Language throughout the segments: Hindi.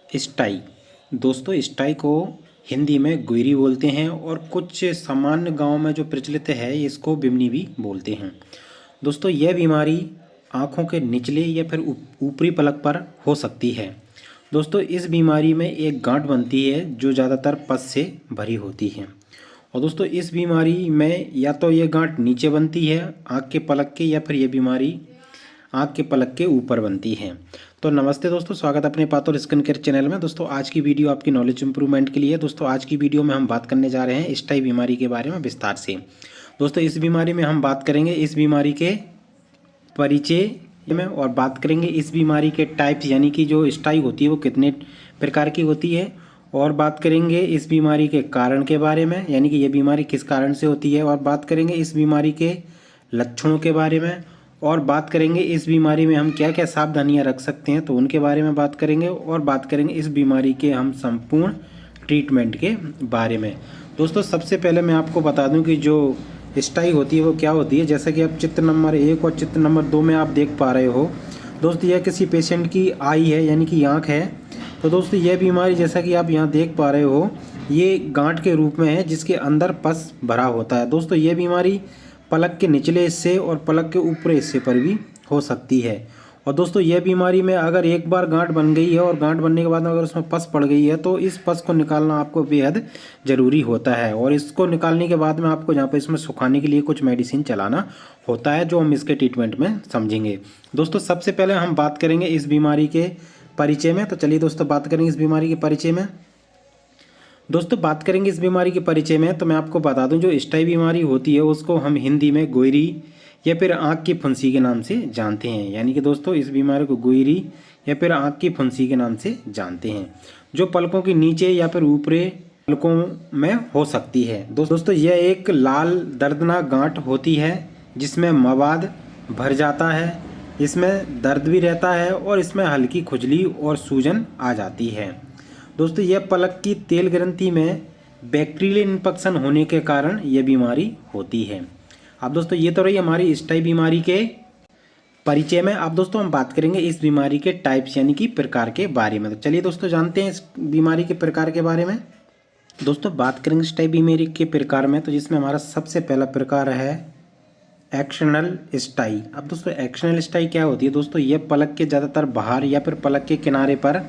स्टाई। दोस्तों स्टाई को हिंदी में गुइरी बोलते हैं और कुछ सामान्य गांव में जो प्रचलित है इसको बिमनी भी बोलते हैं। दोस्तों यह बीमारी आँखों के निचले या फिर ऊपरी पलक पर हो सकती है। दोस्तों इस बीमारी में एक गांठ बनती है जो ज़्यादातर पस से भरी होती है। और दोस्तों इस बीमारी में या तो ये गांठ नीचे बनती है आँख के पलक के, या फिर ये बीमारी आँख के पलक के ऊपर बनती है। तो नमस्ते दोस्तों, स्वागत है अपने पातोर स्किन केयर चैनल में। दोस्तों आज की वीडियो आपकी नॉलेज इंप्रूवमेंट के लिए है। दोस्तों आज की वीडियो में हम बात करने जा रहे हैं स्टाई बीमारी के बारे में विस्तार से। दोस्तों इस बीमारी में हम बात करेंगे इस बीमारी के परिचय में, और बात करेंगे इस बीमारी के टाइप्स, यानी कि जो स्टाई होती है वो कितने प्रकार की होती है, और बात करेंगे इस बीमारी के कारण के बारे में, यानी कि ये बीमारी किस कारण से होती है, और बात करेंगे इस बीमारी के लक्षणों के बारे में, और बात करेंगे इस बीमारी में हम क्या क्या सावधानियां रख सकते हैं तो उनके बारे में बात करेंगे, और बात करेंगे इस बीमारी के हम संपूर्ण ट्रीटमेंट के बारे में। दोस्तों सबसे पहले मैं आपको बता दूं कि जो स्टाई होती है वो क्या होती है। जैसा कि आप चित्र नंबर 1 और चित्र नंबर 2 में आप देख पा रहे हो दोस्तों, यह किसी पेशेंट की आई है, यानी कि आँख है। तो दोस्तों यह बीमारी जैसा कि आप यहाँ देख पा रहे हो ये गांठ के रूप में है जिसके अंदर पस भरा होता है। दोस्तों यह बीमारी पलक के निचले हिस्से और पलक के ऊपरी हिस्से पर भी हो सकती है। और दोस्तों यह बीमारी में अगर एक बार गांठ बन गई है और गांठ बनने के बाद अगर उसमें पस पड़ गई है तो इस पस को निकालना आपको बेहद ज़रूरी होता है। और इसको निकालने के बाद में आपको जहाँ पर इसमें सुखाने के लिए कुछ मेडिसिन चलाना होता है, जो हम इसके ट्रीटमेंट में समझेंगे। दोस्तों सबसे पहले हम बात करेंगे इस बीमारी के परिचय में। तो चलिए दोस्तों बात करेंगे इस बीमारी के परिचय में। दोस्तों बात करेंगे इस बीमारी के परिचय में तो मैं आपको बता दूं जो स्टाई बीमारी होती है उसको हम हिंदी में गुइरी या फिर आँख की फुंसी के नाम से जानते हैं। यानी कि दोस्तों इस बीमारी को गुइरी या फिर आँख की फुंसी के नाम से जानते हैं, जो पलकों के नीचे या फिर ऊपरी पलकों में हो सकती है। दोस्तों यह एक लाल दर्दनाक गांठ होती है जिसमें मवाद भर जाता है, इसमें दर्द भी रहता है और इसमें हल्की खुजली और सूजन आ जाती है। दोस्तों यह पलक की तेल ग्रंथि में बैक्टीरियल इन्फेक्शन होने के कारण यह बीमारी होती है। अब दोस्तों ये तो रही हमारी स्टाई बीमारी के परिचय में। अब दोस्तों हम बात करेंगे इस बीमारी के टाइप्स यानी कि प्रकार के बारे में। तो चलिए दोस्तों जानते हैं इस बीमारी के प्रकार के बारे में। दोस्तों बात करेंगे स्टाई बीमारी के प्रकार में, तो जिसमें हमारा सबसे पहला प्रकार है एक्शनल स्टाई। अब दोस्तों एक्शनल स्टाई क्या होती है? दोस्तों यह पलक के ज़्यादातर बाहर या फिर पलक के किनारे पर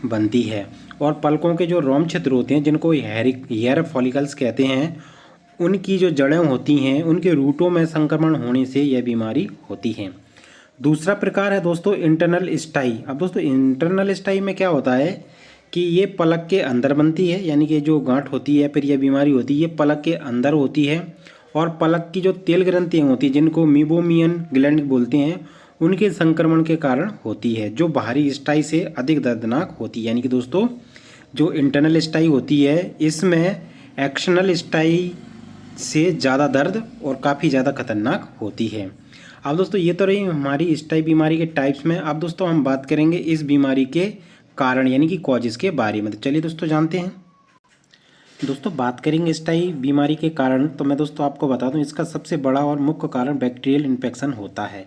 बनती है, और पलकों के जो रोम छिद्र होते हैं जिनको हेयर फॉलिकल्स कहते हैं, उनकी जो जड़ें होती हैं उनके रूटों में संक्रमण होने से यह बीमारी होती है। दूसरा प्रकार है दोस्तों इंटरनल स्टाई। अब दोस्तों इंटरनल स्टाई में क्या होता है कि ये पलक के अंदर बनती है, यानी कि जो गांठ होती है फिर यह बीमारी होती है ये पलक के अंदर होती है, और पलक की जो तेल ग्रंथियाँ होती हैं जिनको मीबोमियन ग्लैंड बोलते हैं उनके संक्रमण के कारण होती है, जो बाहरी स्टाई से अधिक दर्दनाक होती है। यानी कि दोस्तों जो इंटरनल स्टाई होती है इसमें एक्शनल स्टाई से ज़्यादा दर्द और काफ़ी ज़्यादा खतरनाक होती है। अब दोस्तों ये तो रही हमारी स्टाई बीमारी के टाइप्स में। अब दोस्तों हम बात करेंगे इस बीमारी के कारण यानी कि कॉजेज़ के बारे में। तो चलिए दोस्तों जानते हैं। दोस्तों बात करेंगे स्टाई बीमारी के कारण, तो मैं दोस्तों आपको बता दूं इसका सबसे बड़ा और मुख्य कारण बैक्टीरियल इन्फेक्शन होता है,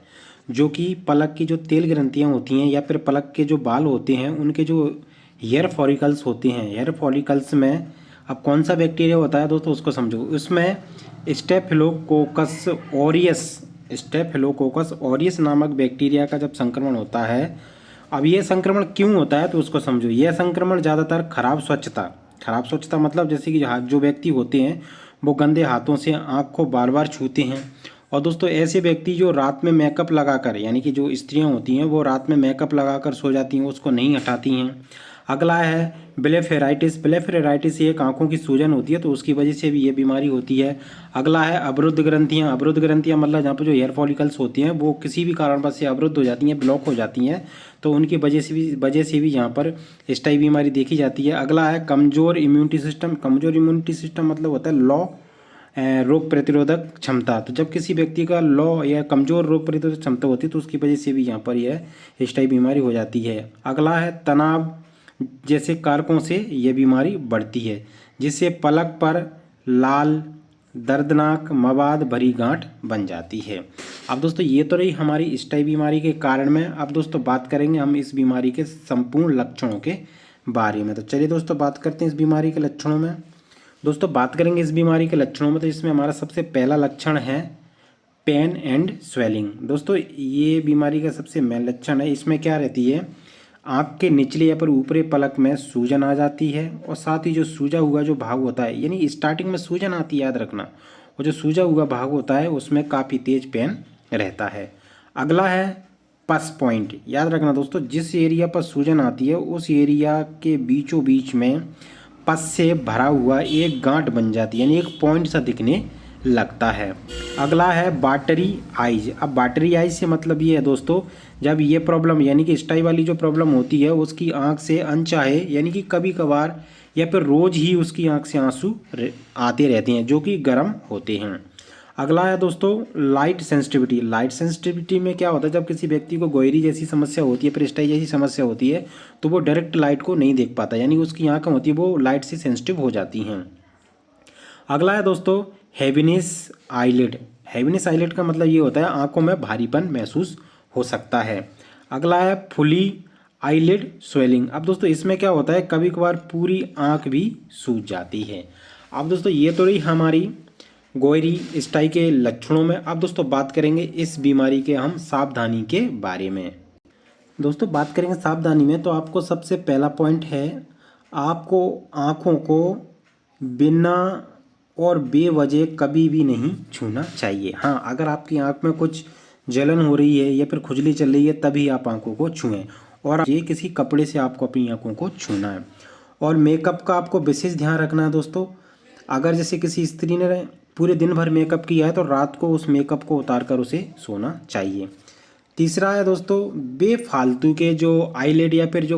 जो कि पलक की जो तेल ग्रंथियां होती हैं या फिर पलक के जो बाल होते हैं उनके जो हेयर फॉलिकल्स होते हैं, हेयर फॉलिकल्स में अब कौन सा बैक्टीरिया होता है दोस्तों उसको समझो। उसमें स्टेफिलोकोकस ऑरियस नामक बैक्टीरिया का जब संक्रमण होता है, अब ये संक्रमण क्यों होता है तो उसको समझो। यह संक्रमण ज़्यादातर खराब स्वच्छता मतलब जैसे कि जो व्यक्ति होते हैं वो गंदे हाथों से आँख को बार बार छूते हैं, और दोस्तों ऐसे व्यक्ति जो रात में मेकअप लगाकर, यानी कि जो स्त्रियां होती हैं वो रात में मेकअप लगाकर सो जाती हैं उसको नहीं हटाती हैं। अगला है ब्लेफेराइटिस एक आंखों की सूजन होती है तो उसकी वजह से भी ये बीमारी होती है। अगला है अवरुद्ध ग्रंथियाँ मतलब जहाँ पर जो हेयर फॉलिकल्स होती हैं वो किसी भी कारणवश से अवरुद्ध हो जाती हैं, ब्लॉक हो जाती हैं, तो उनकी वजह से भी यहाँ पर स्टाई बीमारी देखी जाती है। अगला है कमज़ोर इम्यूनिटी सिस्टम मतलब होता है लो रोग प्रतिरोधक क्षमता। तो जब किसी व्यक्ति का लो या कमज़ोर रोग प्रतिरोधक क्षमता होती है तो उसकी वजह से भी यहाँ पर यह स्टाई बीमारी हो जाती है। अगला है तनाव जैसे कारकों से यह बीमारी बढ़ती है, जिससे पलक पर लाल दर्दनाक मवाद भरी गांठ बन जाती है। अब दोस्तों ये तो रही हमारी स्टाई बीमारी के कारण में। अब दोस्तों बात करेंगे हम इस बीमारी के संपूर्ण लक्षणों के बारे में। तो चलिए दोस्तों बात करते हैं इस बीमारी के लक्षणों में। दोस्तों बात करेंगे इस बीमारी के लक्षणों में, तो इसमें हमारा सबसे पहला लक्षण है पेन एंड स्वेलिंग। दोस्तों ये बीमारी का सबसे मेन लक्षण है। इसमें क्या रहती है, आँख के निचले या फिर ऊपरी पलक में सूजन आ जाती है और साथ ही जो सूजा हुआ जो भाग होता है, यानी स्टार्टिंग में सूजन आती है याद रखना, और जो सूजा हुआ भाग होता है उसमें काफ़ी तेज पेन रहता है। अगला है पस पॉइंट। याद रखना दोस्तों, जिस एरिया पर सूजन आती है उस एरिया के बीचों बीच में पस से भरा हुआ एक गांठ बन जाती है, यानी एक पॉइंट सा दिखने लगता है। अगला है वाटरी आइज। अब वाटरी आइज से मतलब ये है दोस्तों, जब ये प्रॉब्लम यानी कि स्टाई वाली जो प्रॉब्लम होती है उसकी आंख से अनचाहे यानी कि कभी कभार या फिर रोज ही उसकी आंख से आंसू आते रहते हैं जो कि गर्म होते हैं। अगला है दोस्तों लाइट सेंसिटिविटी। लाइट सेंसिटिविटी में क्या होता है, जब किसी व्यक्ति को गोयरी जैसी समस्या होती है, फिर स्टाई जैसी समस्या होती है, तो वो डायरेक्ट लाइट को नहीं देख पाता, यानी उसकी आंखें होती है वो लाइट से सेंसिटिव हो जाती हैं। अगला है दोस्तों हैवीनेस आईलिड। हैवीनेस आईलिड का मतलब ये होता है आंखों में भारीपन महसूस हो सकता है। अगला है फुली आईलिड स्वेलिंग। अब दोस्तों इसमें क्या होता है, कभी कभार पूरी आंख भी सूज जाती है। अब दोस्तों ये तो रही हमारी गोयरी स्टाई के लक्षणों में। अब दोस्तों बात करेंगे इस बीमारी के हम सावधानी के बारे में। दोस्तों बात करेंगे सावधानी में, तो आपको सबसे पहला पॉइंट है, आपको आँखों को बिना और बेवजह कभी भी नहीं छूना चाहिए। हाँ, अगर आपकी आंख में कुछ जलन हो रही है या फिर खुजली चल रही है तभी आप आंखों को छुएं, और ये किसी कपड़े से आपको अपनी आंखों को छूना है। और मेकअप का आपको विशेष ध्यान रखना है दोस्तों। अगर जैसे किसी स्त्री ने पूरे दिन भर मेकअप किया है तो रात को उस मेकअप को उतार कर उसे सोना चाहिए। तीसरा है दोस्तों बेफालतू के जो आईलिड या फिर जो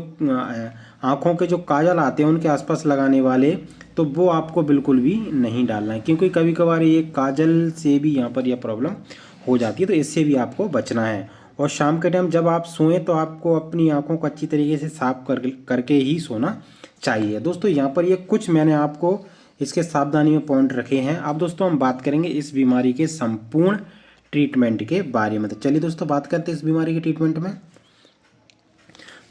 आँखों के जो काजल आते हैं उनके आसपास लगाने वाले, तो वो आपको बिल्कुल भी नहीं डालना है, क्योंकि कभी कभार ये काजल से भी यहाँ पर यह प्रॉब्लम हो जाती है, तो इससे भी आपको बचना है। और शाम के टाइम जब आप सोएं तो आपको अपनी आँखों को अच्छी तरीके से साफ करके ही सोना चाहिए। दोस्तों यहाँ पर ये कुछ मैंने आपको इसके सावधानी में पॉइंट रखे हैं। अब दोस्तों हम बात करेंगे इस बीमारी के संपूर्ण ट्रीटमेंट के बारे में। तो चलिए दोस्तों बात करते हैं इस बीमारी के ट्रीटमेंट में।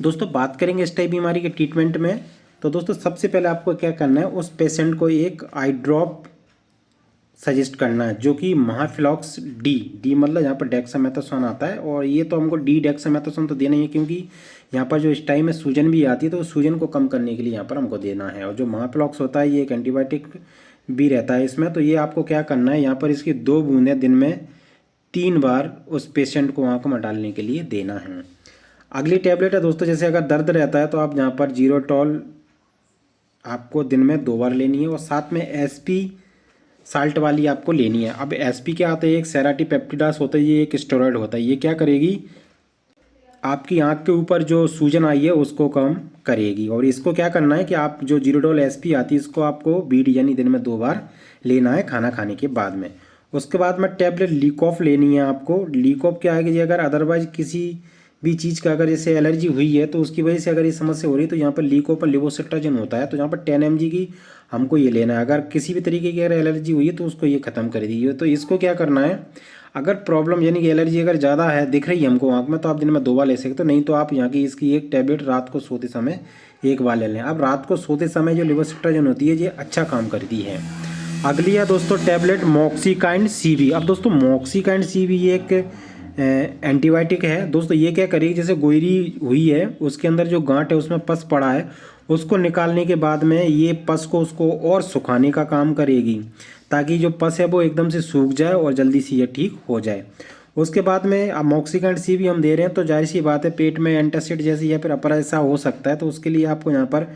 दोस्तों बात करेंगे इस टाइप बीमारी के ट्रीटमेंट में, तो दोस्तों सबसे पहले आपको क्या करना है, उस पेशेंट को एक आई ड्रॉप सजेस्ट करना है जो कि महाफ्लॉक्स डी मतलब यहाँ पर डेक्सामेथासोन आता है, और ये तो हमको डी डेक्सामेथासोन तो देना ही है क्योंकि यहाँ पर जो स्टाई में सूजन भी आती है तो सूजन को कम करने के लिए यहाँ पर हमको देना है। और जो महाफ्लॉक्स होता है ये एक एंटीबायोटिक भी रहता है इसमें, तो ये आपको क्या करना है, यहाँ पर इसकी 2 बूंदें दिन में 3 बार उस पेशेंट को आँख में डालने के लिए देना है। अगली टैबलेट है दोस्तों, जैसे अगर दर्द रहता है तो आप यहाँ पर जीरोटॉल आपको दिन में 2 बार लेनी है, और साथ में एसपी साल्ट वाली आपको लेनी है। अब एसपी क्या आता है, एक सेराटिपेप्टिडास होता है, ये एक स्टेरॉइड होता है। ये क्या करेगी, आपकी आंख के ऊपर जो सूजन आई है उसको कम करेगी। और इसको क्या करना है कि आप जो जीरोडोल एसपी आती है इसको आपको बीड यानी दिन में 2 बार लेना है खाना खाने के बाद में। उसके बाद में टैबलेट लीकॉफ लेनी है आपको। लीकॉफ क्या है कि अगर अदरवाइज किसी भी चीज़ का अगर जैसे एलर्जी हुई है तो उसकी वजह से अगर ये समस्या हो रही है तो यहाँ पर लीकॉफ और लिवोसिट्राजिन होता है, तो यहाँ पर 10 mg की हमको ये लेना है। अगर किसी भी तरीके की अगर एलर्जी हुई है तो उसको ये ख़त्म कर दीजिए। तो इसको क्या करना है, अगर प्रॉब्लम यानी कि एलर्जी अगर ज़्यादा है दिख रही है हमको आँख में, तो आप दिन में 2 बार ले सकते हो, नहीं तो आप यहाँ की इसकी एक टैबलेट रात को सोते समय 1 बार ले लें। अब रात को सोते समय जो लिवोसिट्राजिन होती है ये अच्छा काम करती है। अगली है दोस्तों टैबलेट मॉक्सिकाइंड सीवी। अब दोस्तों मॉक्सिकाइंड सीवी ये एक एंटीबायोटिक है दोस्तों। ये क्या करेगी, जैसे गोयरी हुई है उसके अंदर जो गांठ है उसमें पस पड़ा है, उसको निकालने के बाद में ये पस को उसको और सुखाने का काम करेगी ताकि जो पस है वो एकदम से सूख जाए और जल्दी से ये ठीक हो जाए। उसके बाद में अब मॉक्सिकाइंड सी भी हम दे रहे हैं तो जाहिर सी बात है पेट में एंटासिड जैसी या फिर अपर ऐसा हो सकता है, तो उसके लिए आपको यहाँ पर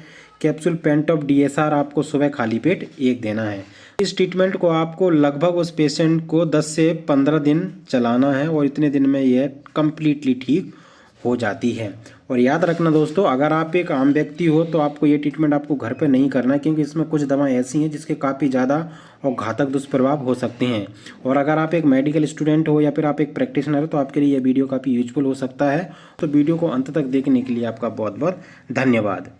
कैप्सूल पेंटॉप DSR आपको सुबह खाली पेट 1 देना है। इस ट्रीटमेंट को आपको लगभग उस पेशेंट को 10 से 15 दिन चलाना है और इतने दिन में यह कम्प्लीटली ठीक हो जाती है। और याद रखना दोस्तों, अगर आप एक आम व्यक्ति हो तो आपको ये ट्रीटमेंट आपको घर पे नहीं करना है, क्योंकि इसमें कुछ दवाएं ऐसी हैं जिसके काफ़ी ज़्यादा और घातक दुष्प्रभाव हो सकते हैं। और अगर आप एक मेडिकल स्टूडेंट हो या फिर आप एक प्रैक्टिशनर हो तो आपके लिए यह वीडियो काफ़ी यूजफुल हो सकता है। तो वीडियो को अंत तक देखने के लिए आपका बहुत बहुत धन्यवाद।